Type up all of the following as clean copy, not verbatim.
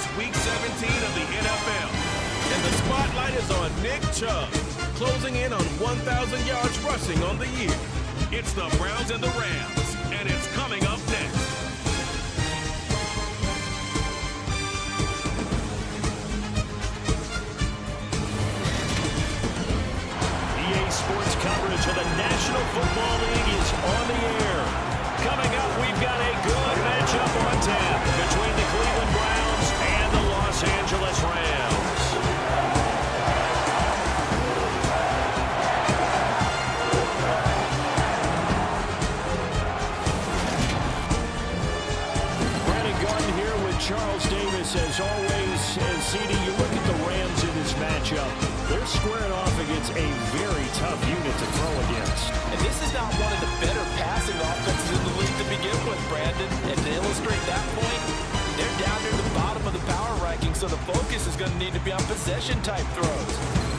It's Week 17 of the NFL, and the spotlight is on Nick Chubb, closing in on 1,000 yards rushing on the year. It's the Browns and the Rams, and it's coming up next. EA Sports coverage of the National Football League is on the air. Coming up, we've got a good matchup on tap between the Cleveland Browns and the Los Angeles Rams. Brandon Garden here with Charles Davis as always. And CD, you look at the Rams in this matchup. They're squaring off against a very tough unit to throw against. And this is not one of the better passing offenses in the league to begin with, Brandon. And to illustrate that point, they're down near the bottom of the power ranking, so the focus is going to need to be on possession-type throws.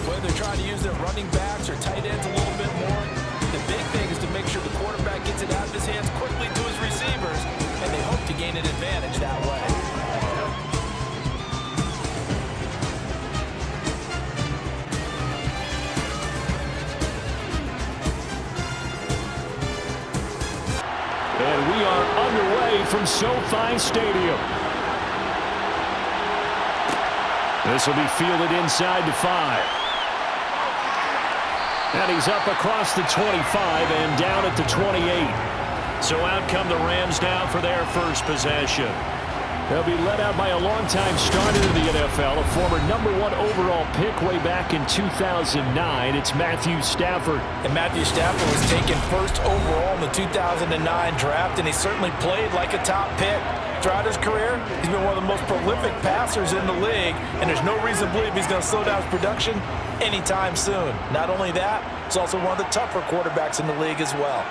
Whether they're trying to use their running backs or tight ends a little bit more, the big thing is to make sure the quarterback gets it out of his hands quickly to his receivers, and they hope to gain an advantage that way. And we are underway from SoFi Stadium. This will be fielded inside the 5. And he's up across the 25 and down at the 28. So out come the Rams now for their first possession. They'll be led out by a longtime starter in the NFL, a former #1 overall pick way back in 2009. It's Matthew Stafford. And Matthew Stafford was taken first overall in the 2009 draft, and he certainly played like a top pick. Throughout his career, he's been one of the most prolific passers in the league, and there's no reason to believe he's going to slow down his production anytime soon. Not only that, he's also one of the tougher quarterbacks in the league as well.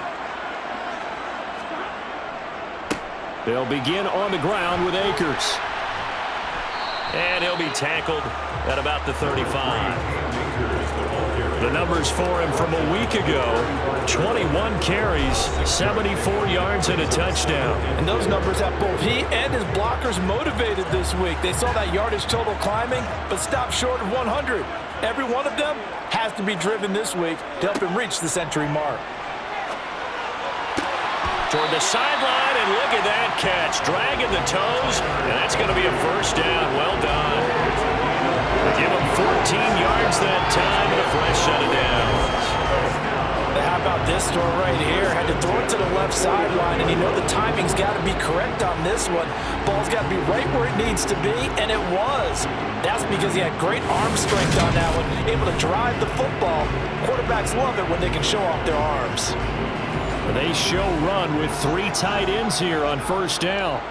They'll begin on the ground with Akers. And he'll be tackled at about the 35. The numbers for him from a week ago: 21 carries, 74 yards, and a touchdown. And those numbers have both he and his blockers motivated this week. They saw that yardage total climbing, but stopped short of 100. Every one of them has to be driven this week to help him reach the century mark. Toward the sideline, and look at that catch. Dragging the toes, and that's going to be a first down. Well done. They give him 14 yards that time and a fresh set of downs. How about this throw right here? Had to throw it to the left sideline, and you know the timing's got to be correct on this one. Ball's got to be right where it needs to be, and it was. That's because he had great arm strength on that one, able to drive the football. Quarterbacks love it when they can show off their arms. They show run with 3 tight ends here on first down.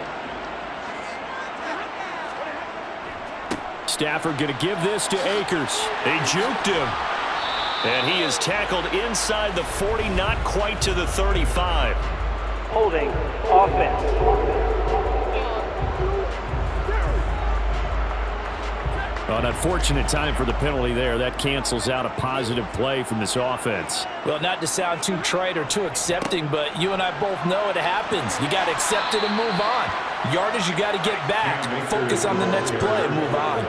Stafford going to give this to Akers. They juked him. And he is tackled inside the 40, not quite to the 35. Holding offense. An unfortunate time for the penalty there. That cancels out a positive play from this offense. Well, not to sound too trite or too accepting, but you and I both know it happens. You got to accept it and move on. Yardage, you got to get back. Focus on the next play and move on.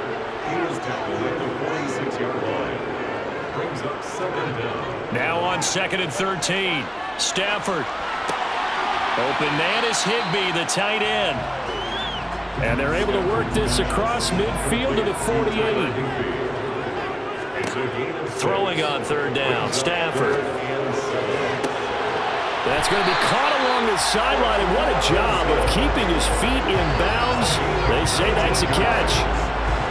Now on 2nd and 13. Stafford. Open man is Higbee, the tight end. And they're able to work this across midfield to the 48. Throwing on 3rd down, Stafford. That's going to be caught along the sideline, and what a job of keeping his feet in bounds. They say that's a catch.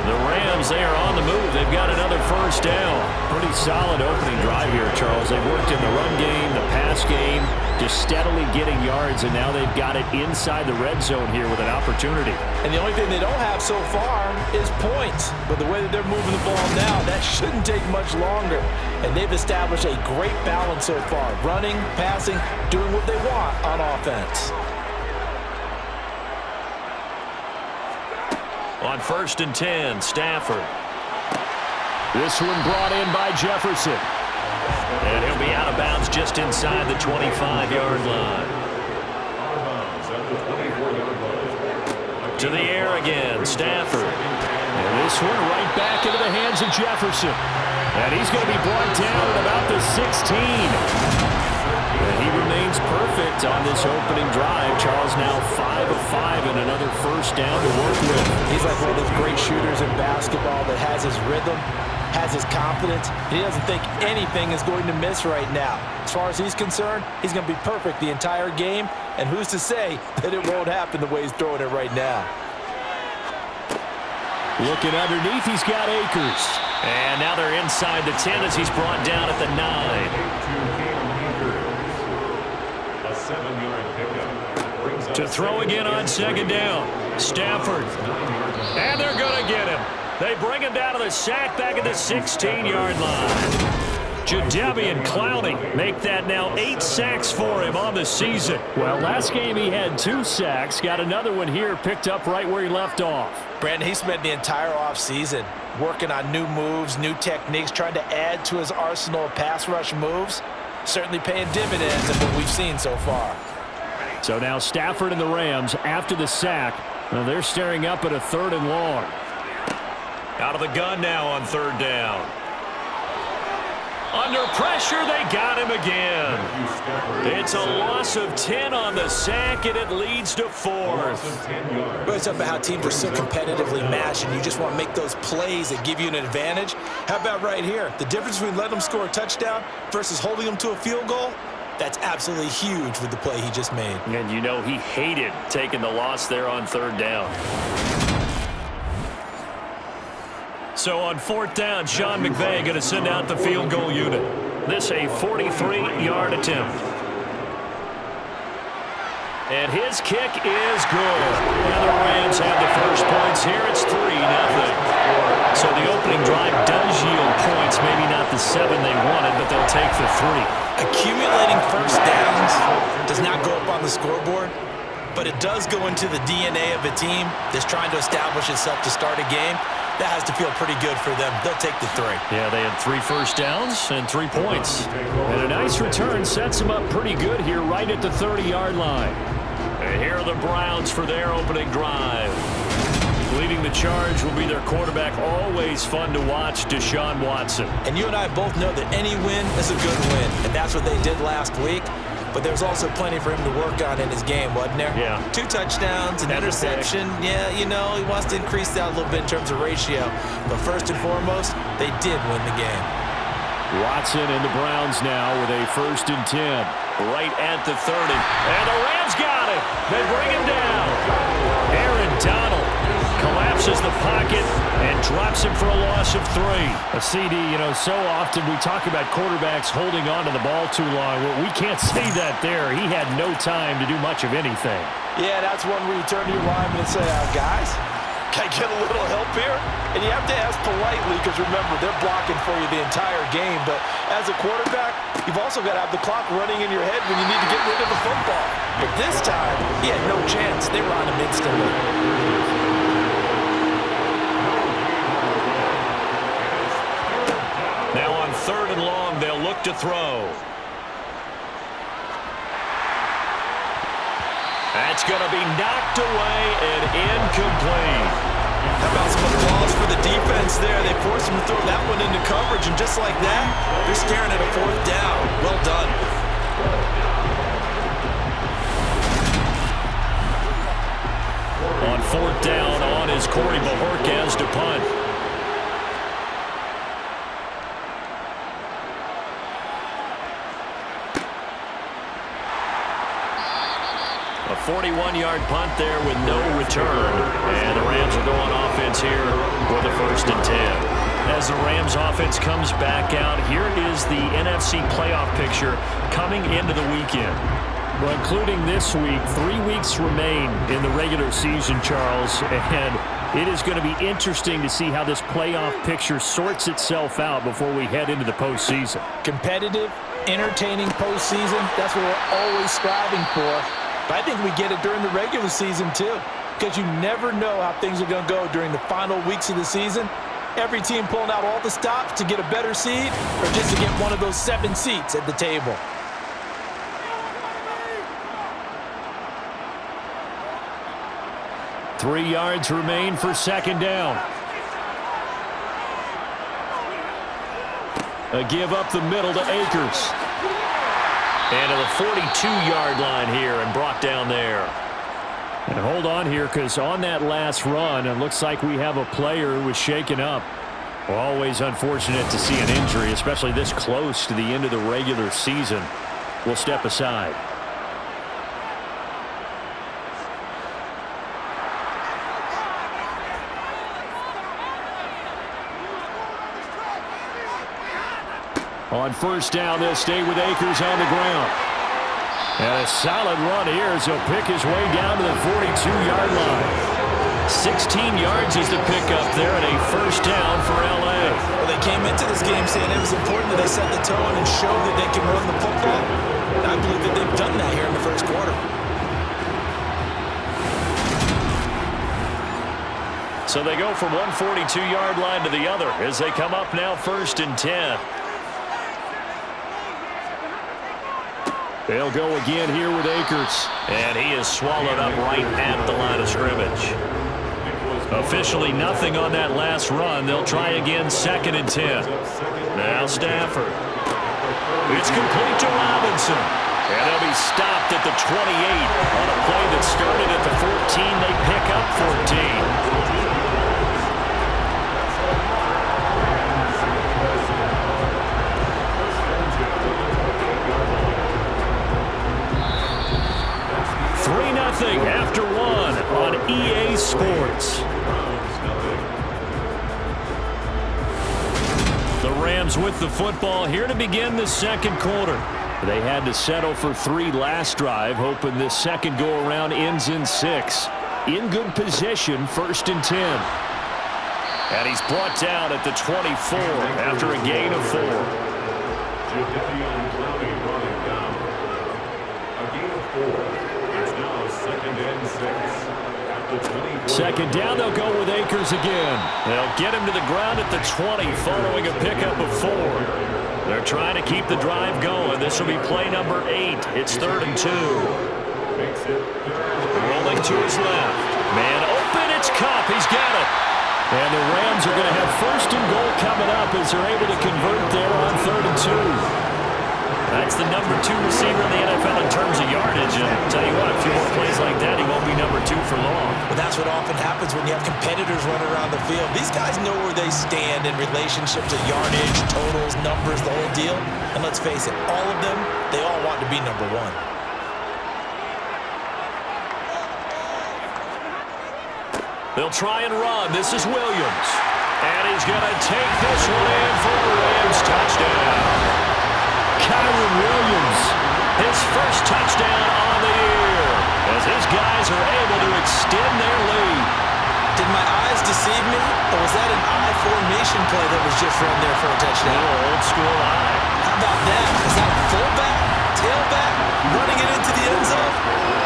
The Rams, they are on the move. They've got another first down. Pretty solid opening drive here, Charles. They've worked in the run game, the pass game, just steadily getting yards, and now they've got it inside the red zone here with an opportunity. And the only thing they don't have so far is points. But the way that they're moving the ball now, that shouldn't take much longer. And they've established a great balance so far. Running, passing, doing what they want on offense. On 1st and 10, Stafford. This one brought in by Jefferson. And he'll be out of bounds just inside the 25-yard line. To the air again, Stafford. And this one right back into the hands of Jefferson. And he's going to be brought down at about the 16. And he remains perfect on this opening drive. Charles now 5 of 5 and another first down to work with. He's like one of those great shooters in basketball that has his rhythm, has his confidence. He doesn't think anything is going to miss right now. As far as he's concerned, he's going to be perfect the entire game. And who's to say that it won't happen the way he's throwing it right now? Looking underneath, he's got Akers. And now they're inside the 10 as he's brought down at the 9. A 7-yard pickup. To throw again on second down. Stafford. And they're going to get him. They bring him down to the sack back at the 16-yard line. Jadeveon Clowney make that now 8 sacks for him on the season. Well, last game he had 2 sacks. Got another one here picked up right where he left off. Brandon, he spent the entire offseason working on new moves, new techniques, trying to add to his arsenal of pass rush moves. Certainly paying dividends in what we've seen so far. So now Stafford and the Rams after the sack. Well, they're staring up at a 3rd and long. Out of the gun now on 3rd down. Under pressure, they got him again. It's a loss of 10 on the sack, and it leads to 4th. But it's about how teams are so competitively matched, and you just want to make those plays that give you an advantage. How about right here? The difference between letting them score a touchdown versus holding them to a field goal, that's absolutely huge with the play he just made. And you know he hated taking the loss there on 3rd down. So on 4th down, Sean McVay going to send out the field goal unit. This a 43-yard attempt. And his kick is good. And the Rams have the first points here. It's 3-0. So the opening drive does yield points. Maybe not the 7 they wanted, but they'll take the 3. Accumulating first downs does not go up on the scoreboard, but it does go into the DNA of a team that's trying to establish itself to start a game. That has to feel pretty good for them. They'll take the 3. Yeah, they had 3 first downs and 3 points. And a nice return sets them up pretty good here right at the 30-yard line. And here are the Browns for their opening drive. Leading the charge will be their quarterback. Always fun to watch, Deshaun Watson. And you and I both know that any win is a good win, and that's what they did last week. But there's also plenty for him to work on in his game, wasn't there? Yeah. 2 touchdowns, an interception. Yeah, you know, he wants to increase that a little bit in terms of ratio. But first and foremost, they did win the game. Watson and the Browns now with a 1st and 10. Right at the 30. And the Rams got it. They bring him down. Aaron Donald collapses the pocket and drops him for a loss of 3. A CD, you know, so often we talk about quarterbacks holding on to the ball too long. Well, we can't see that there. He had no time to do much of anything. Yeah, that's one where you turn to your lineman and say, guys, can I get a little help here? And you have to ask politely because, remember, they're blocking for you the entire game. But as a quarterback, you've also got to have the clock running in your head when you need to get rid of the football. But this time, he had no chance. They were on him instantly. Now on 3rd and long, they'll look to throw. That's going to be knocked away and incomplete. How about some applause for the defense there? They forced him to throw that one into coverage, and just like that, they're staring at a 4th down. Well done. On 4th down, on is Corey Bajorquez to punt. A 41-yard punt there with no return. And the Rams will go on offense here with a 1st and 10. As the Rams offense comes back out, here is the NFC playoff picture coming into the weekend. Well, including this week, 3 weeks remain in the regular season, Charles, and it is going to be interesting to see how this playoff picture sorts itself out before we head into the postseason. Competitive, entertaining postseason, that's what we're always striving for. But I think we get it during the regular season, too, because you never know how things are going to go during the final weeks of the season. Every team pulling out all the stops to get a better seed or just to get one of those 7 seats at the table. 3 yards remain for second down. A give up the middle to Akers. And to the 42-yard line here and brought down there. And hold on here, because on that last run, it looks like we have a player who was shaken up. Always unfortunate to see an injury, especially this close to the end of the regular season. We'll step aside. On first down, they'll stay with Akers on the ground. And a solid run here as he'll pick his way down to the 42-yard line. 16 yards is the pickup there and a first down for L.A. Well, they came into this game saying it was important that they set the tone and show that they can run the football. And I believe that they've done that here in the first quarter. So they go from one 42-yard line to the other as they come up now 1st and 10. They'll go again here with Akers. And he is swallowed up right at the line of scrimmage. Officially nothing on that last run. They'll try again 2nd and 10. Now Stafford. It's complete to Robinson. And they'll be stopped at the 28 on a play that started at the 14. They pick up 14. 3-0 after 1 on EA Sports. The Rams with the football here to begin the second quarter. They had to settle for 3 last drive, hoping this second go-around ends in 6. In good position, 1st and 10. And he's brought down at the 24 after a gain of 4. Second down, they'll go with Akers again. They'll get him to the ground at the 20 following a pickup of 4. They're trying to keep the drive going. This will be play number 8. It's 3rd and 2. Rolling to his left. Man open, it's Kupp. He's got it. And the Rams are going to have 1st and goal coming up as they're able to convert there on 3rd and 2. That's the number 2 receiver in the NFL in terms of yardage. And I'll tell you what, a few more plays like that, he won't be number 2 for long. Well, that's what often happens when you have competitors running around the field. These guys know where they stand in relationship to yardage, totals, numbers, the whole deal. And let's face it, all of them, they all want to be number 1. They'll try and run. This is Williams. And he's going to take this one in for a Rams touchdown. Kyron Williams, his first touchdown on the year, as his guys are able to extend their lead. Did my eyes deceive me, or was that an I formation play that was just run there for a touchdown? Old school eye. How about that? Is that fullback, tailback, running it into the end zone?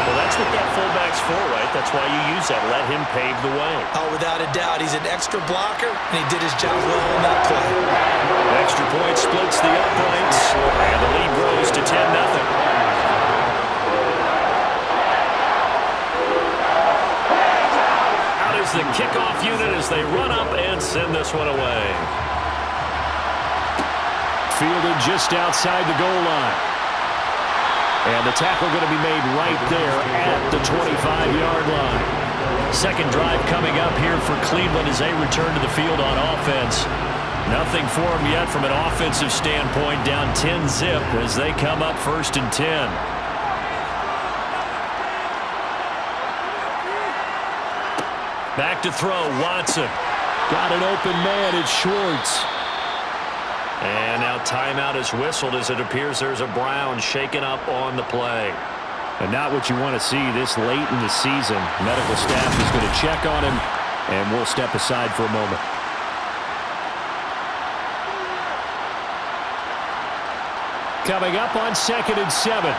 Well, that's what that fullback's for, right? That's why you use that. Let him pave the way. Oh, without a doubt. He's an extra blocker, and he did his job well on that play. Extra point splits the uprights, and the lead grows to 10-0. Out is the kickoff unit as they run up and send this one away. Fielded just outside the goal line. And the tackle going to be made right there at the 25-yard line. Second drive coming up here for Cleveland as they return to the field on offense. Nothing for them yet from an offensive standpoint, down 10-zip as they come up 1st and 10. Back to throw, Watson. Got an open man, it's Schwartz. And now timeout is whistled as it appears there's a Brown shaken up on the play. And not what you want to see this late in the season. Medical staff is going to check on him, and we'll step aside for a moment. Coming up on 2nd and 7.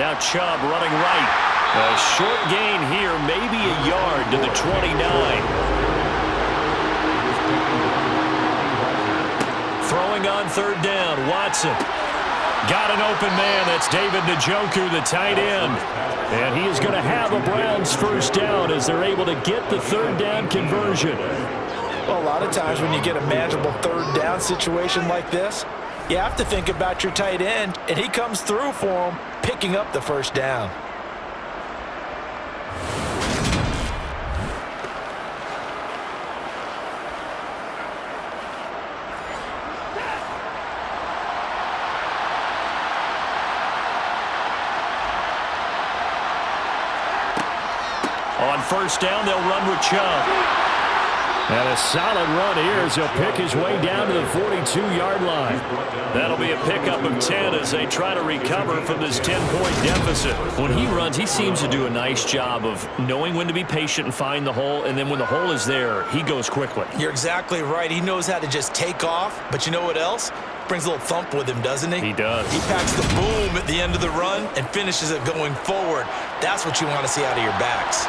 Now Chubb running right. A short gain here, maybe a yard to the 29. Throwing on 3rd down, Watson. Got an open man. That's David Njoku, the tight end. And he is going to have a Browns first down as they're able to get the third down conversion. Well, a lot of times when you get a manageable third down situation like this, you have to think about your tight end, and he comes through for him, picking up the first down. On first down, they'll run with Chubb. And a solid run here as he'll pick his way down to the 42-yard line. That'll be a pickup of 10 as they try to recover from this 10-point deficit. When he runs, he seems to do a nice job of knowing when to be patient and find the hole, and then when the hole is there, he goes quickly. You're exactly right. He knows how to just take off, but you know what else? Brings a little thump with him, doesn't he? He does. He packs the boom at the end of the run and finishes it going forward. That's what you want to see out of your backs.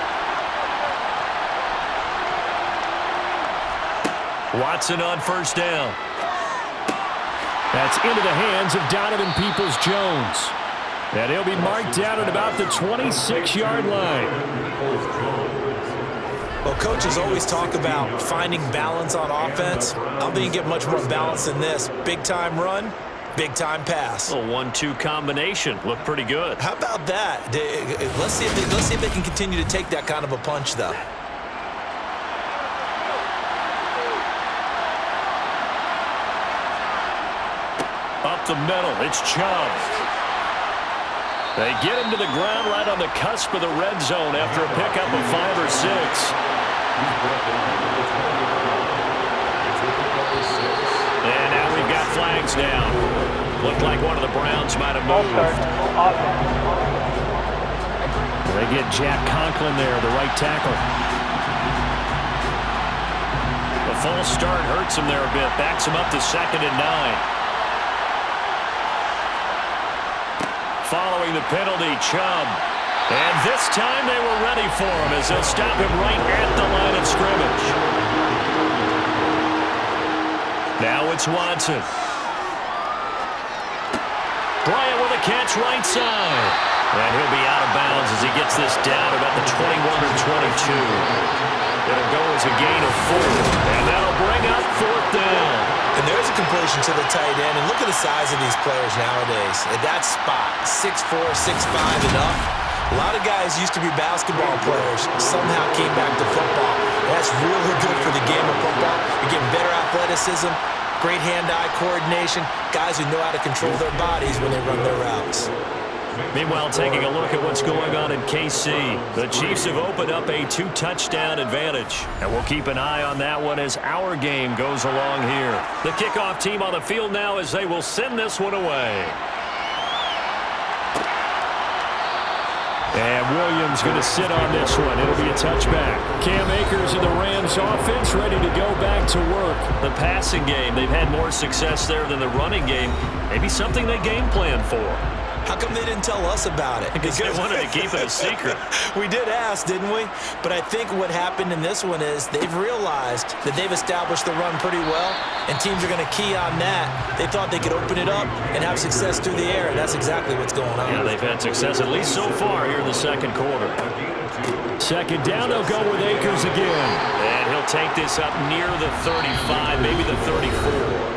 Watson on first down. That's into the hands of Donovan Peoples-Jones. And he'll be marked down at about the 26-yard line. Well, coaches always talk about finding balance on offense. I don't think you get much more balance than this. Big-time run, big-time pass. A 1-2 combination. Looked pretty good. How about that? Let's see if they can continue to take that kind of a punch, though. Up the middle, it's Chubb. They get him to the ground right on the cusp of the red zone after a pickup of 5 or 6. And now we've got flags down. Looked like one of the Browns might have moved. They get Jack Conklin there, the right tackle. The false start hurts him there a bit, backs him up to 2nd and 9. Following the penalty, Chubb. And this time they were ready for him as they'll stop him right at the line of scrimmage. Now it's Watson. Bryant with a catch right side. And he'll be out of bounds as he gets this down about the 21 or 22. It'll go as a gain of 4. And that'll bring up 4th down. And there's a completion to the tight end. And look at the size of these players nowadays. At that spot, 6'4", 6'5", and up. A lot of guys used to be basketball players, somehow came back to football. That's really good for the game of football. You're getting better athleticism, great hand-eye coordination, guys who know how to control their bodies when they run their routes. Meanwhile, taking a look at what's going on in KC. The Chiefs have opened up a 2-touchdown advantage. And we'll keep an eye on that one as our game goes along here. The kickoff team on the field now as they will send this one away. And Williams going to sit on this one. It'll be a touchback. Cam Akers and the Rams offense ready to go back to work. The passing game, they've had more success there than the running game. Maybe something they game plan for. How come they didn't tell us about it? Because they wanted to keep it a secret. We did ask, didn't we? But I think what happened in this one is they've realized that they've established the run pretty well, and teams are going to key on that. They thought they could open it up and have success through the air, and that's exactly what's going on. Yeah, they've had success at least so far here in the second quarter. Second down, they'll go with Akers again. And he'll take this up near the 35, maybe the 34.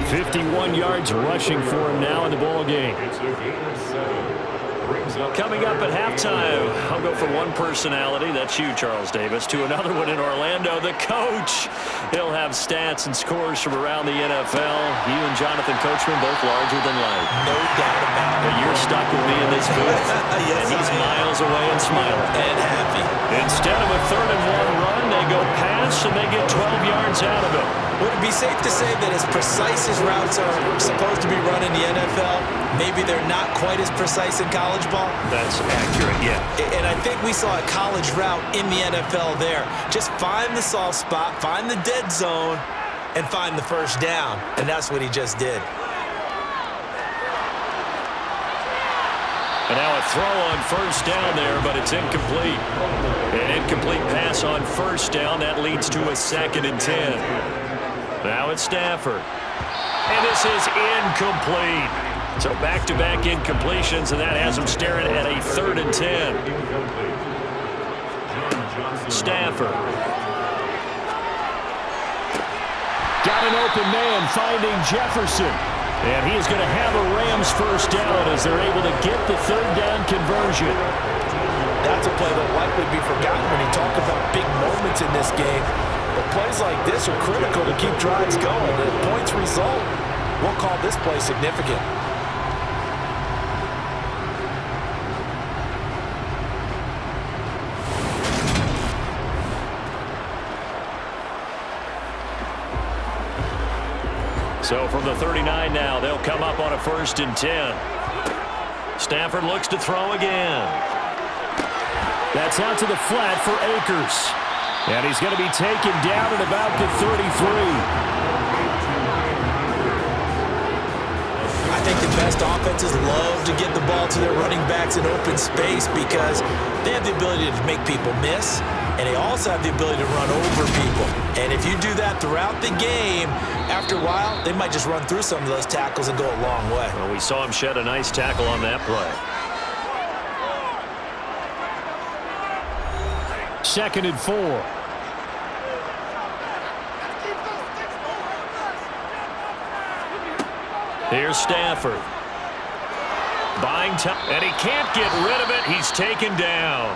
51 yards rushing for him now in the ball game. Coming up at halftime, I'll go from one personality, that's you, Charles Davis, to another one in Orlando, the coach. He'll have stats and scores from around the NFL. You and Jonathan Coachman both larger than life. No doubt about it. But you're stuck with me in this booth. Yes, and he's miles away and smiling. And happy. Instead of a 3rd and 1 run, they go pass and they get 12 yards out of it. Would it be safe to say that as precise as routes are supposed to be run in the NFL, maybe they're not quite as precise in college ball? That's accurate, yeah. And I think we saw a college route in the NFL there. Just find the soft spot, find the dead zone, and find the first down. And that's what he just did. And now a throw on first down there, but it's incomplete. An incomplete pass on first down. That leads to a 2nd and 10. Now it's Stafford. And this is incomplete. So back-to-back incompletions, and that has them staring at a 3rd and 10. Stafford. Got an open man finding Jefferson. And he is going to have a Rams first down as they're able to get the 3rd down conversion. That's a play that will likely be forgotten when you talk about big moments in this game. But plays like this are critical to keep drives going. If points result, we'll call this play significant. So from the 39 now, they'll come up on a 1st and 10. Stafford looks to throw again. That's out to the flat for Akers. And he's going to be taken down at about the 33. I think the best offenses love to get the ball to their running backs in open space because they have the ability to make people miss, and they also have the ability to run over people. And if you do that throughout the game, after a while, they might just run through some of those tackles and go a long way. Well, we saw him shed a nice tackle on that play. 2nd and 4. Here's Stafford. Buying time, and he can't get rid of it. He's taken down.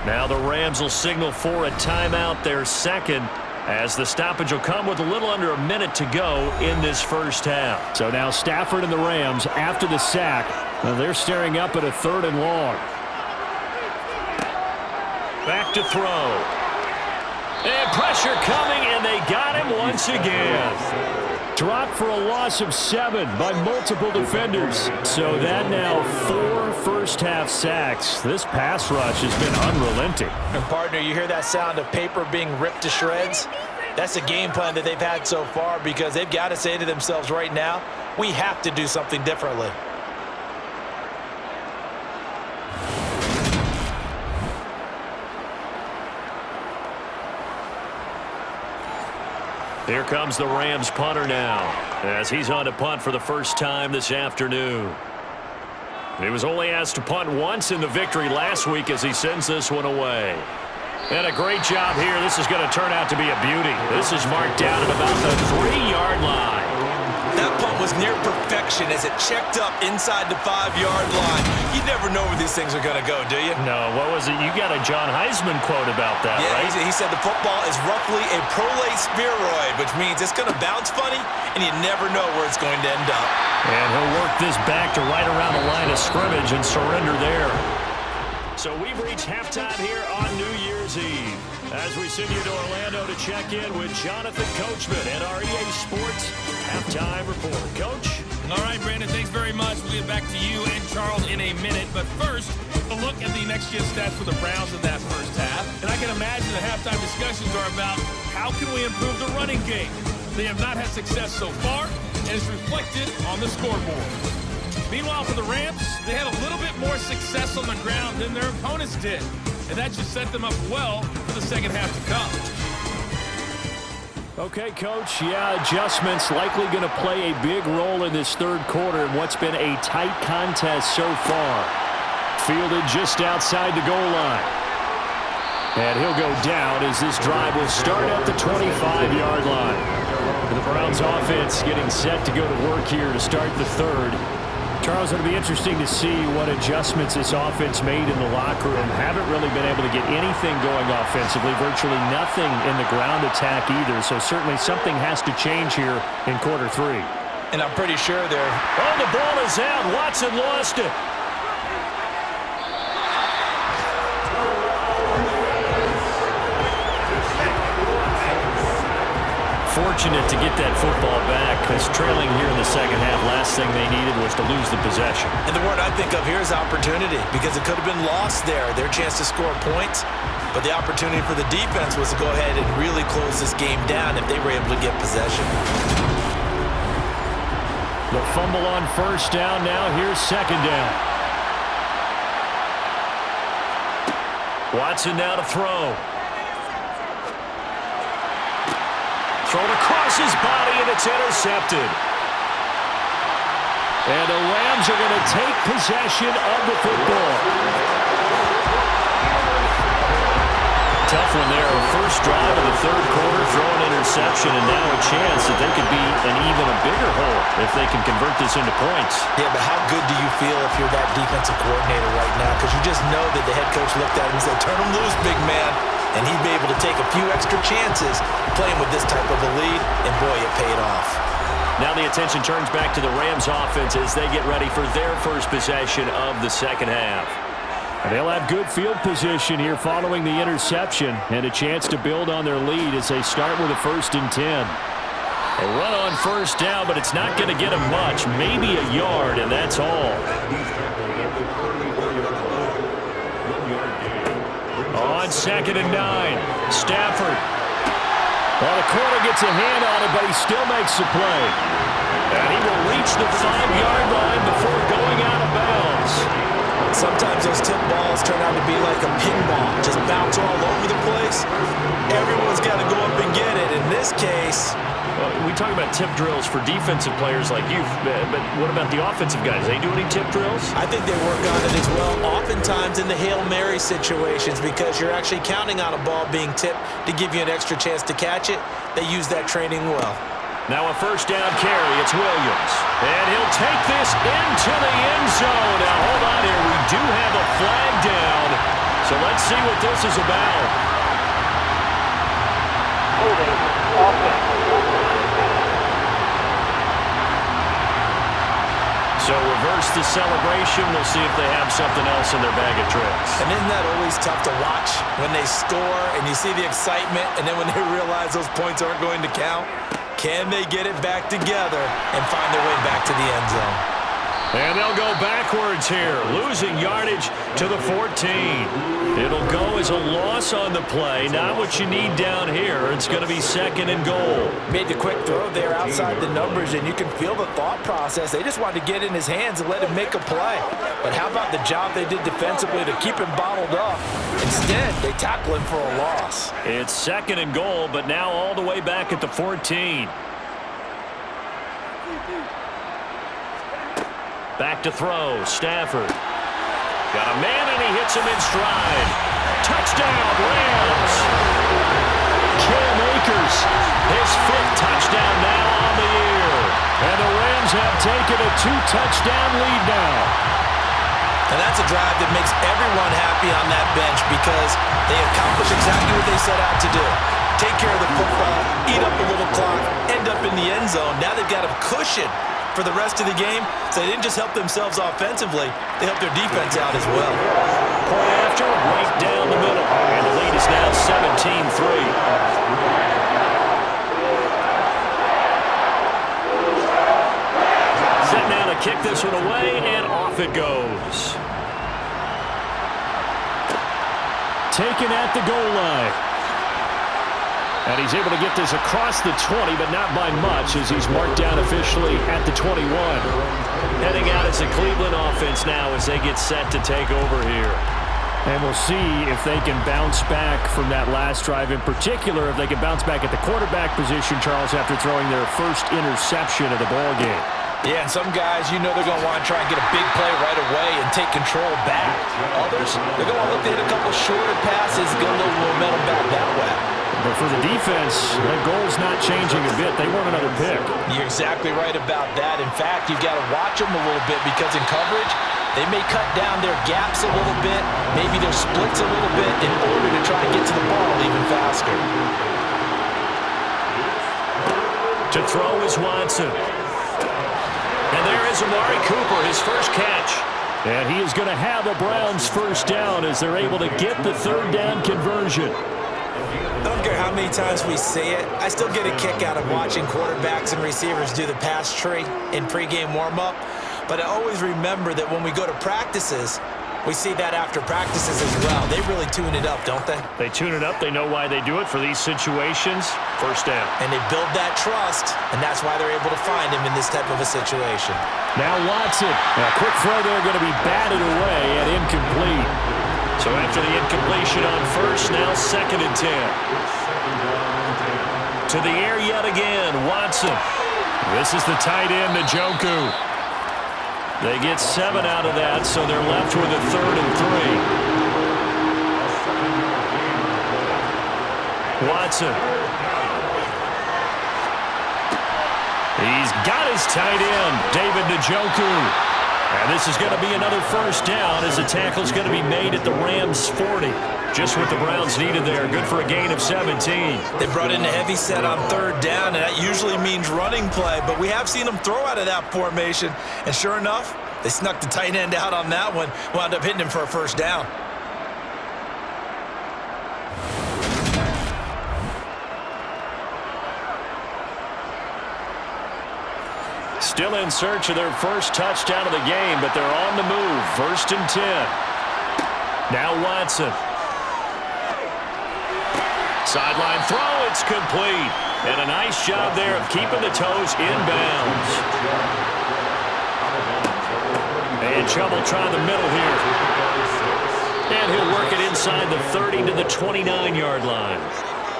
Now the Rams will signal for a timeout, their 2nd, as the stoppage will come with a little under a minute to go in this first half. So now Stafford and the Rams, after the sack, they're staring up at a 3rd and long. Back to throw. And pressure coming, and they got him once again. Dropped for a loss of 7 by multiple defenders. So that now 4 first-half sacks. This pass rush has been unrelenting. And partner, you hear that sound of paper being ripped to shreds? That's a game plan that they've had so far because they've got to say to themselves right now, we have to do something differently. Here comes the Rams punter now, as he's on to punt for the first time this afternoon. He was only asked to punt once in the victory last week as he sends this one away. And a great job here. This is going to turn out to be a beauty. This is marked down at about the 3-yard line. That punt was near perfection as it checked up inside the 5-yard line. You never know where these things are going to go, do you? No, what was it? You got a John Heisman quote about that, yeah, right? He said the football is roughly a prolate spheroid, which means it's going to bounce funny, and you never know where it's going to end up. And he'll work this back to right around the line of scrimmage and surrender there. So we've reached halftime here on New Year's Eve as we send you to Orlando to check in with Jonathan Coachman at our EA Sports Halftime Report. Coach? All right, Brandon, thanks very much. We'll get back to you and Charles in a minute. But first, a look at the next-gen stats for the Browns in that first half. And I can imagine the halftime discussions are about how can we improve the running game. They have not had success so far, and it's reflected on the scoreboard. Meanwhile, for the Rams, they had a little bit more success on the ground than their opponents did. And that just set them up well for the second half to come. Okay, Coach, yeah, adjustments likely going to play a big role in this third quarter in what's been a tight contest so far. Fielded just outside the goal line. And he'll go down as this drive will start at the 25-yard line. The Browns offense getting set to go to work here to start the third. Charles, it'll be interesting to see what adjustments this offense made in the locker room. Haven't really been able to get anything going offensively, virtually nothing in the ground attack either. So certainly something has to change here in quarter 3. And I'm pretty sure they're... Oh, the ball is out. Watson lost it. Fortunate to get that football back because trailing here in the second half, last thing they needed was to lose the possession. And the word I think of here is opportunity because it could have been lost there, their chance to score points. But the opportunity for the defense was to go ahead and really close this game down if they were able to get possession. The fumble on first down now. Here's second down. Watson now to throw. Thrown across his body, and it's intercepted. And the Rams are going to take possession of the football. Tough one there. First drive of the third quarter, throw an interception, and now a chance that they could be an even a bigger hole if they can convert this into points. Yeah, but how good do you feel if you're that defensive coordinator right now? Because you just know that the head coach looked at him and said, turn him loose, big man. And he'd be able to take a few extra chances playing with this type of a lead, and boy, it paid off. Now the attention turns back to the Rams offense as they get ready for their first possession of the second half. And they'll have good field position here following the interception and a chance to build on their lead as they start with a 1st and 10. A run on first down, but it's not going to get them much, maybe a yard, and that's all. On 2nd and 9, Stafford. Well, the corner gets a hand on it, but he still makes the play. And he will reach the 5-yard line before going out of bounds. Sometimes those tip balls turn out to be like a pinball, just bounce all over the place. Everyone's got to go up and get it. In this case, we talk about tip drills for defensive players like you, but what about the offensive guys? They do any tip drills? I think they work on it as well, oftentimes in the Hail Mary situations, because you're actually counting on a ball being tipped to give you an extra chance to catch it. They use that training well. Now a first down carry. It's Williams. And he'll take this into the end zone. Now hold on here. We do have a flag down. So let's see what this is about. Holding offense. So reverse the celebration. We'll see if they have something else in their bag of tricks. And isn't that always tough to watch when they score and you see the excitement, and then when they realize those points aren't going to count? Can they get it back together and find their way back to the end zone? And they'll go backwards here, losing yardage to the 14. It'll go as a loss on the play. Not what you need down here. It's going to be 2nd and goal. Made the quick throw there outside the numbers, and you can feel the thought process. They just wanted to get in his hands and let him make a play. But how about the job they did defensively to keep him bottled up? Instead, they tackle him for a loss. It's 2nd and goal, but now all the way back at the 14. Back to throw, Stafford. Got a man, and he hits him in stride. Touchdown, Rams. Cam Akers, his 5th touchdown now on the year. And the Rams have taken a 2-touchdown lead now. And that's a drive that makes everyone happy on that bench because they accomplish exactly what they set out to do. Take care of the football, eat up a little clock, end up in the end zone. Now they've got a cushion for the rest of the game, so they didn't just help themselves offensively, they helped their defense out as well. Point after, right down the middle. And the lead is now 17-3. Set now to kick this one away, and off it goes. Taken at the goal line. And he's able to get this across the 20, but not by much as he's marked down officially at the 21. Heading out as the Cleveland offense now as they get set to take over here. And we'll see if they can bounce back from that last drive, in particular if they can bounce back at the quarterback position, Charles, after throwing their first interception of the ballgame. Yeah, and some guys, you know they're going to want to try and get a big play right away and take control back. Others, they're going to want to look to hit a couple shorter passes, get a little momentum back that way. But for the defense, that goal's not changing a bit. They want another pick. You're exactly right about that. In fact, you've got to watch them a little bit because in coverage, they may cut down their gaps a little bit, maybe their splits a little bit in order to try and get to the ball even faster. To throw is Watson. And there is Amari Cooper, his first catch. And he is going to have a Browns first down as they're able to get the 3rd down conversion. I don't care how many times we see it, I still get a kick out of watching quarterbacks and receivers do the pass tree in pregame warm-up. But I always remember that when we go to practices, we see that after practices as well. They really tune it up, don't they? They tune it up. They know why they do it for these situations. First down. And they build that trust, and that's why they're able to find him in this type of a situation. Now Watson. A quick throw there going to be batted away and incomplete. So after the incompletion on first, now 2nd and 10. To the air yet again, Watson. This is the tight end, Njoku. They get 7 out of that, so they're left with a 3rd and 3. Watson. He's got his tight end, David Njoku. And this is going to be another first down as the tackle's going to be made at the Rams' 40. Just what the Browns needed there. Good for a gain of 17. They brought in a heavy set on 3rd down, and that usually means running play. But we have seen them throw out of that formation. And sure enough, they snuck the tight end out on that one. Wound up hitting him for a first down. Still in search of their first touchdown of the game, but they're on the move. 1st and 10. Now Watson. Sideline throw, it's complete. And a nice job there of keeping the toes in bounds. And trouble trying the middle here. And he'll work it inside the 30 to the 29-yard line.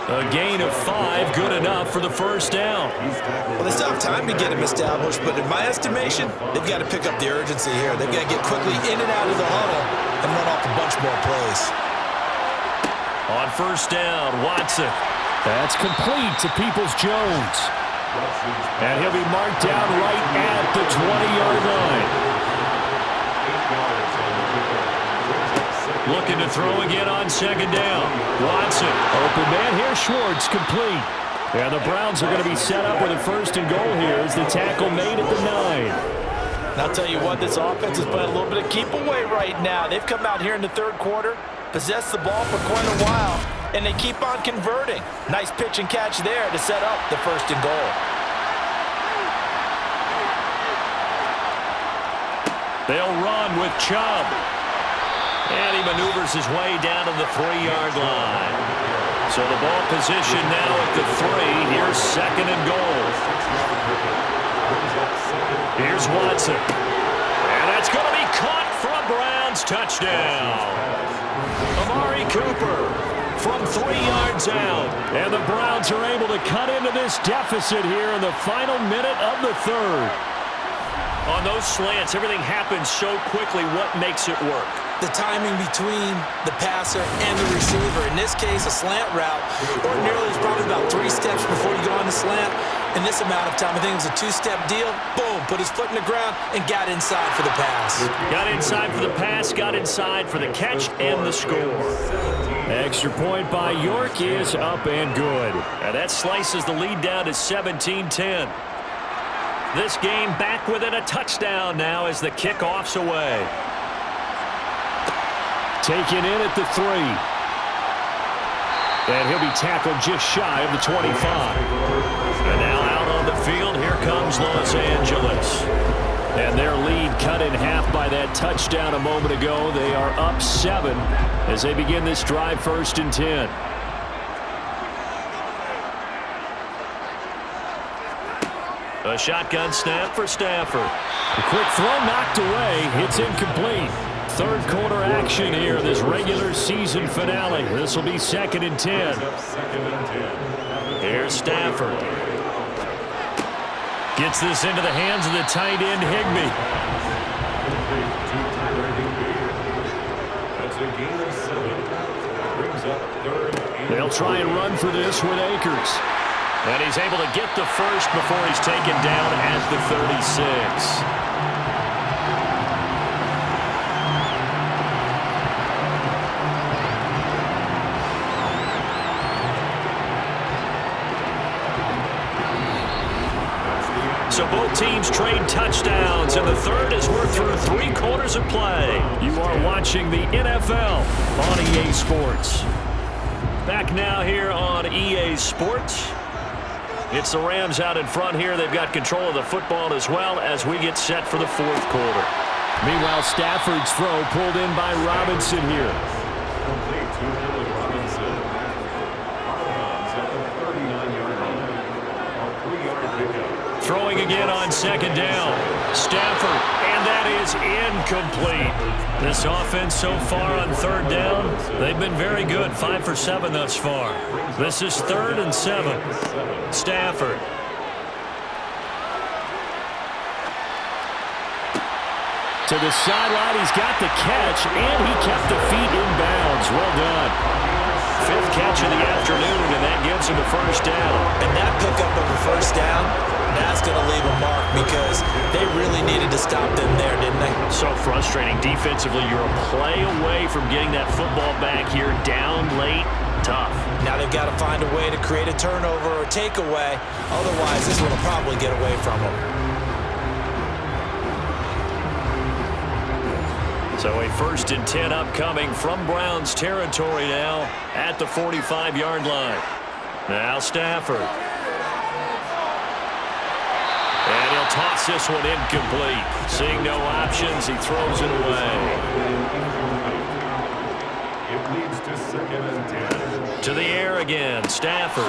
A gain of 5, good enough for the first down. Well, they still have time to get him established, but in my estimation, they've got to pick up the urgency here. They've got to get quickly in and out of the huddle and run off a bunch more plays. On first down, Watson. That's complete to Peoples-Jones. And he'll be marked down right at the 20-yard line. Looking to throw again on 2nd down. Watson. Open man here. Schwartz complete. And the Browns are going to be set up with a 1st and goal here as the tackle made at the 9. And I'll tell you what, this offense is playing a little bit of keep away right now. They've come out here in the 3rd quarter, possessed the ball for quite a while, and they keep on converting. Nice pitch and catch there to set up the 1st and goal. They'll run with Chubb. And he maneuvers his way down to the 3-yard line. So the ball position now at the 3. Here's 2nd and goal. Here's Watson. And that's going to be caught for a Browns touchdown. Amari Cooper from 3 yards out. And the Browns are able to cut into this deficit here in the final minute of the 3rd. On those slants, everything happens so quickly. What makes it work? The timing between the passer and the receiver. In this case, a slant route. Ordinarily, it's probably about 3 steps before you go on the slant. In this amount of time, I think it was a 2-step deal. Boom, put his foot in the ground and got inside for the pass. Got inside for the pass, got inside for the catch and the score. Extra point by York is up and good. And that slices the lead down to 17-10. This game back within a touchdown now as the kickoff's away. Taken in at the 3. And he'll be tackled just shy of the 25. And now out on the field, here comes Los Angeles. And their lead cut in half by that touchdown a moment ago. They are up 7 as they begin this drive 1st and 10. A shotgun snap for Stafford. A quick throw knocked away. It's incomplete. 3rd quarter action here, this regular season finale. This will be 2nd and 10. Here's Stafford. Gets this into the hands of the tight end, Higbee. They'll try and run for this with Akers. And he's able to get the first before he's taken down at the 36. So both teams trade touchdowns in the 3rd as we're through 3 quarters of play. You are watching the NFL on EA Sports. Back now here on EA Sports. It's the Rams out in front here. They've got control of the football as well as we get set for the 4th quarter. Meanwhile, Stafford's throw pulled in by Robinson here. Complete to Billy Robinson. Runs at the 39-yard line. A 3-yard pickup. Throwing again on 2nd down. Stafford, and that is incomplete. This offense so far on 3rd down, they've been very good. 5 for 7 thus far. This is 3rd and 7. Stafford. To the sideline, he's got the catch, and he kept the feet in bounds. Well done. 5th catch of the afternoon, and that gives him a first down. And that pickup of a first down, that's going to leave a mark because they really needed to stop them there, didn't they? So frustrating. Defensively, you're a play away from getting that football back here down late. Tough. Now they've got to find a way to create a turnover or takeaway. Otherwise, this one will probably get away from them. So a 1st and 10 upcoming from Browns territory now at the 45-yard line. Now Stafford. And he'll toss this one incomplete. Seeing no options, he throws it away. It leads to 2nd and 10. To the air again, Stafford.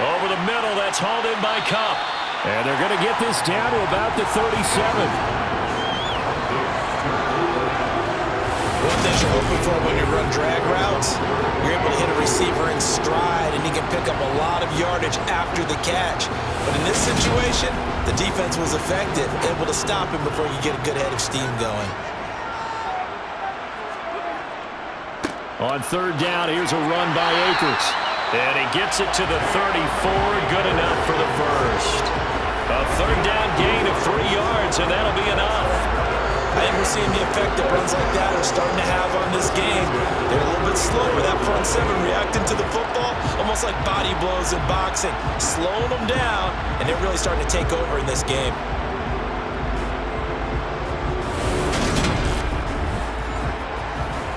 Over the middle, that's hauled in by Kupp. And they're going to get this down to about the 37. One thing you're hoping for when you run drag routes, you're able to hit a receiver in stride, and he can pick up a lot of yardage after the catch. But in this situation, the defense was effective, able to stop him before you get a good head of steam going. On 3rd down, here's a run by Akers. And he gets it to the 34, good enough for the first. A 3rd down gain of 3 yards, and that'll be enough. I think we're seeing the effect that runs like that are starting to have on this game. They're a little bit slower, that front 7 reacting to the football, almost like body blows in boxing, slowing them down, and they're really starting to take over in this game.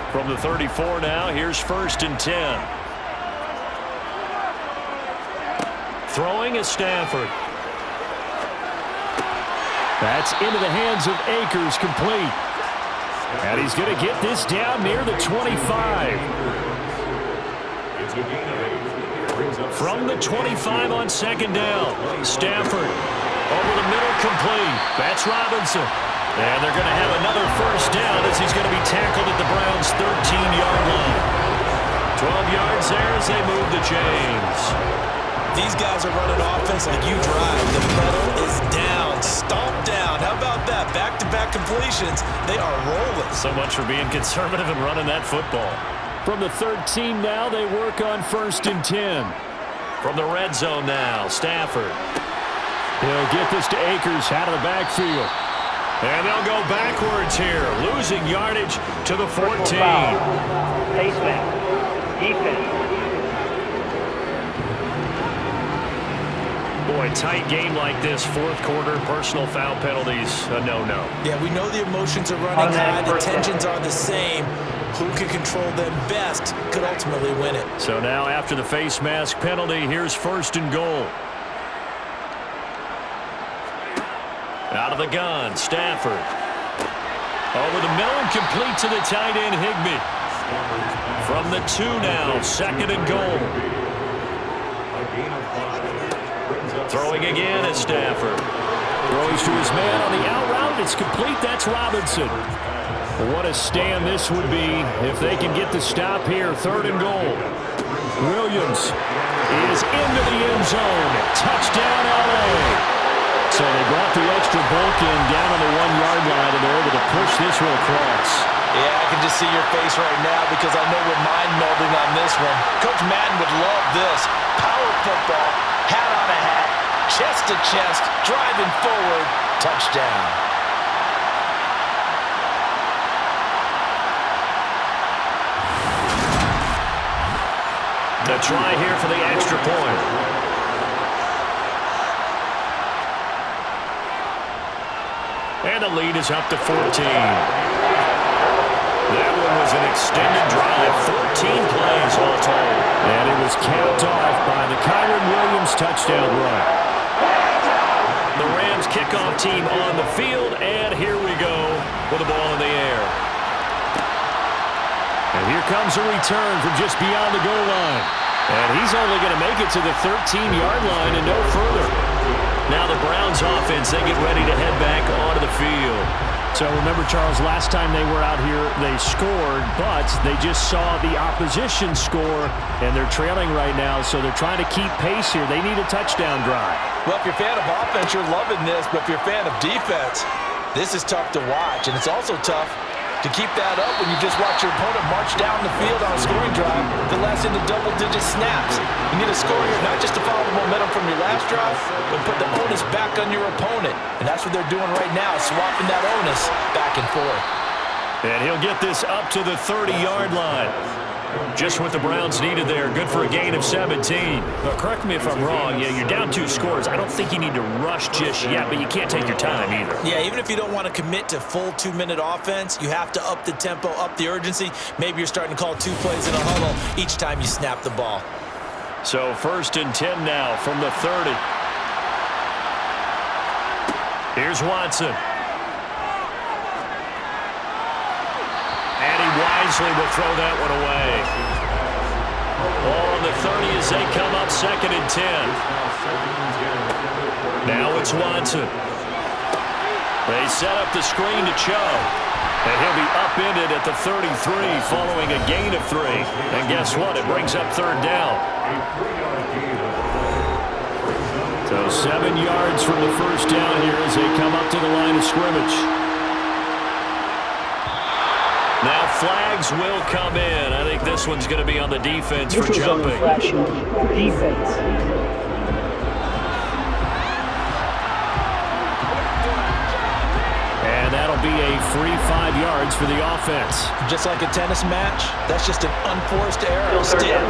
From the 34 now, here's 1st and 10. Throwing is Stafford. That's into the hands of Akers, complete. And he's going to get this down near the 25. It's a gain of 8. From the 25 on 2nd down, Stafford over the middle, complete. That's Robinson. And they're going to have another first down as he's going to be tackled at the Browns' 13-yard line. 12 yards there as they move the chains. These guys are running offense like you drive. The pedal is down, stomped down. How about that? Back-to-back completions. They are rolling. So much for being conservative and running that football. From the 13 now, they work on 1st and 10. From the red zone now, Stafford. He'll get this to Akers out of the backfield. And they'll go backwards here, losing yardage to the 14. Face mask. Defense. Boy, tight game like this, 4th quarter, personal foul penalties, a no-no. Yeah, we know the emotions are running high, the tensions are the same. Who can control them best could ultimately win it. So now after the face mask penalty, here's 1st and goal. Out of the gun, Stafford. Over the middle and complete to the tight end, Higbee. From the 2 now, 2nd and goal. A gain of 5. Throwing again is Stafford. Throws to his man on the out route. It's complete. That's Robinson. What a stand this would be if they can get the stop here. 3rd and goal. Williams is into the end zone. Touchdown, L.A. So they brought the extra bulk in down on the 1-yard line, and they're able to push this one across. Yeah, I can just see your face right now because I know we're mind-melding on this one. Coach Madden would love this. Power football, hat on a hat, chest to chest, driving forward, touchdown. The try here for the extra point. And the lead is up to 14. That one was an extended drive, 14 plays all told. And it was capped off by the Kyren Williams touchdown run. The Rams kickoff team on the field, and here we go with the ball in the air. And here comes a return from just beyond the goal line. And he's only going to make it to the 13-yard line and no further. Now the Browns offense, they get ready to head back onto the field. So remember, Charles, last time they were out here, they scored, but they just saw the opposition score, and they're trailing right now, so they're trying to keep pace here. They need a touchdown drive. Well, if you're a fan of offense, you're loving this, but if you're a fan of defense, This is tough to watch, and it's also tough to keep that up when you just watch your opponent march down the field on a scoring drive that lasts into double-digit snaps. You need a score here, not just to follow the momentum from your last drive, but put the onus back on your opponent. And that's what they're doing right now, swapping that onus back and forth. And he'll get this up to the 30-yard line. Just what the Browns needed there. Good for a gain of 17. But correct me if I'm wrong. Yeah, you're down 2 scores. I don't think you need to rush just yet, but you can't take your time either. Yeah, even if you don't want to commit to full 2-minute offense, you have to up the tempo, up the urgency. Maybe you're starting to call 2 plays in a huddle each time you snap the ball. So 1st and 10 now from the 30. Here's Watson. And he wisely will throw that one away. Ball on the 30 as they come up 2nd and 10. Now it's Watson. They set up the screen to Chubb. And he'll be upended at the 33 following a gain of 3. And guess what? It brings up 3rd down. So 7 yards from the 1st down here as they come up to the line of scrimmage. Now flags will come in. I think this one's going to be on the defense for jumping. Defense. And that'll be a free 5 yards for the offense. Just like a tennis match, that's just an unforced error. Still,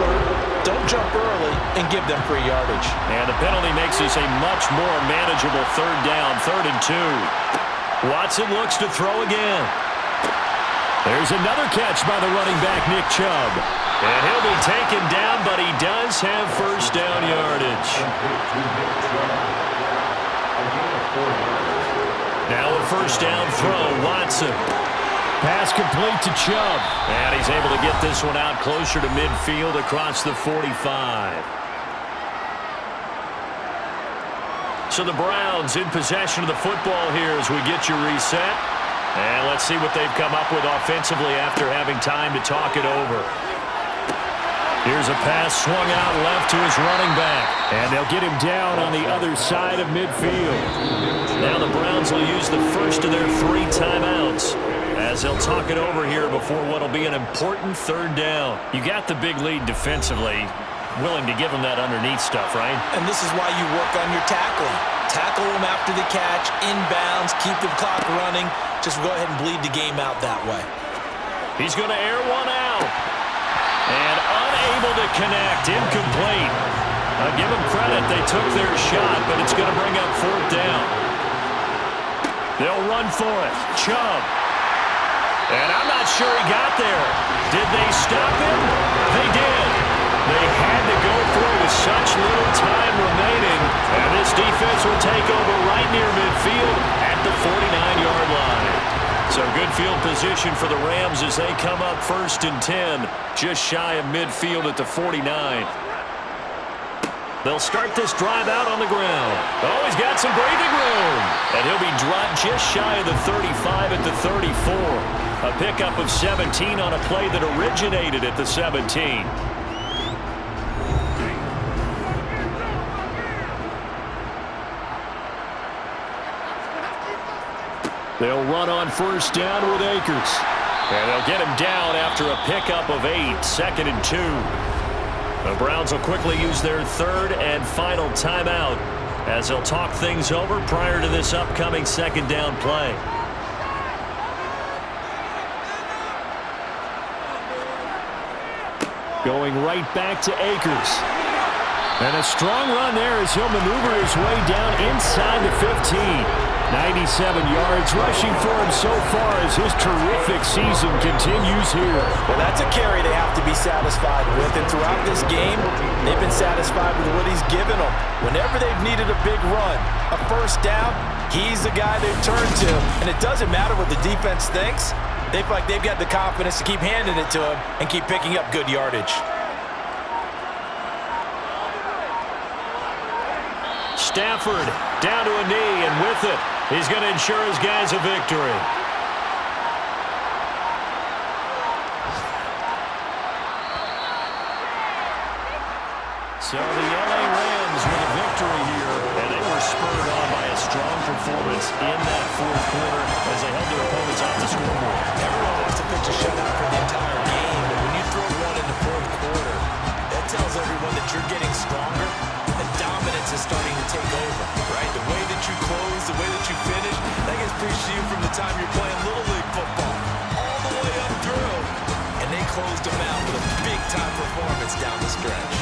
don't jump early and give them free yardage. And the penalty makes this a much more manageable 3rd down, 3rd and 2. Watson looks to throw again. There's another catch by the running back, Nick Chubb. And he'll be taken down, but he does have 1st down yardage. Now a 1st down throw, Watson. Pass complete to Chubb. And he's able to get this one out closer to midfield across the 45. So the Browns in possession of the football here as we get you reset. And let's see what they've come up with offensively after having time to talk it over. Here's a pass swung out left to his running back. And they'll get him down on the other side of midfield. Now the Browns will use the first of their 3 timeouts as they'll talk it over here before what will be an important 3rd down. You got the big lead defensively. Willing to give them that underneath stuff, right? And this is why you work on your tackling. Tackle them after the catch, inbounds, keep the clock running. Just go ahead and bleed the game out that way. He's going to air one out. And unable to connect, incomplete. I'll give them credit, they took their shot, but it's going to bring up 4th down. They'll run for it. Chubb. And I'm not sure he got there. Did they stop him? They did. They had to go for it with such little time remaining. And this defense will take over right near midfield at the 49-yard line. So good field position for the Rams as they come up 1st and 10, just shy of midfield at the 49. They'll start this drive out on the ground. Oh, he's got some breathing room. And he'll be dropped just shy of the 35 at the 34. A pickup of 17 on a play that originated at the 17. They'll run on 1st down with Akers. And they'll get him down after a pickup of 8, 2nd and 2. The Browns will quickly use their 3rd and final timeout as they'll talk things over prior to this upcoming 2nd down play. Going right back to Akers. And a strong run there as he'll maneuver his way down inside the 15. 97 yards rushing for him so far as his terrific season continues here. Well, that's a carry they have to be satisfied with. And throughout this game, they've been satisfied with what he's given them. Whenever they've needed a big run, a 1st down, he's the guy they've turned to. And it doesn't matter what the defense thinks. They feel like they've got the confidence to keep handing it to him and keep picking up good yardage. Stafford down to a knee, and with it, he's going to ensure his guys a victory. So the LA Rams with a victory here, and they were spurred on by a strong performance in that fourth quarter as they held their opponents off the scoreboard. Everyone wants to pitch a shutout for the entire game, but when you throw one in the fourth quarter, that tells everyone that you're getting stronger and dominance is starting to take over, right? The way that you close, the way that you finish, that gets preached to you from the time you're playing Little League football all the way up through. And they closed them out with a big-time performance down the stretch.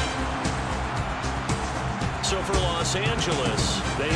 So for Los Angeles, they